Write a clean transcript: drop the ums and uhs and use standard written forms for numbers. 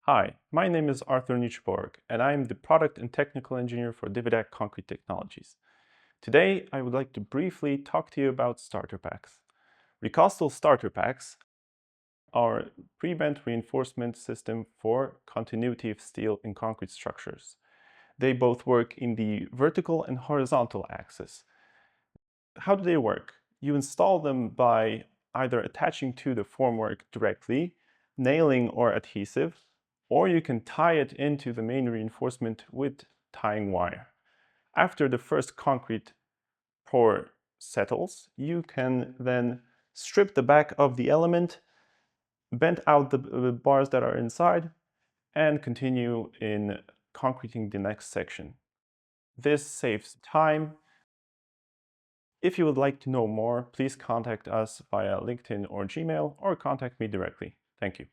Hi, my name is Arthur Nietzscheborg, and I am the Product and Technical Engineer for Dividac Concrete Technologies. Today, I would like to briefly talk to you about starter packs. RECOSTAL Starter Packs are a pre-bent reinforcement system for continuity of steel in concrete structures. They both work in the vertical and horizontal axis. How do they work? You install them by either attaching to the formwork directly, nailing or adhesive, or you can tie it into the main reinforcement with tying wire. After the first concrete pour settles, you can then strip the back of the element, bend out the bars that are inside, and continue in concreting the next section. This saves time. If you would like to know more, please contact us via LinkedIn or Gmail, or contact me directly. Thank you.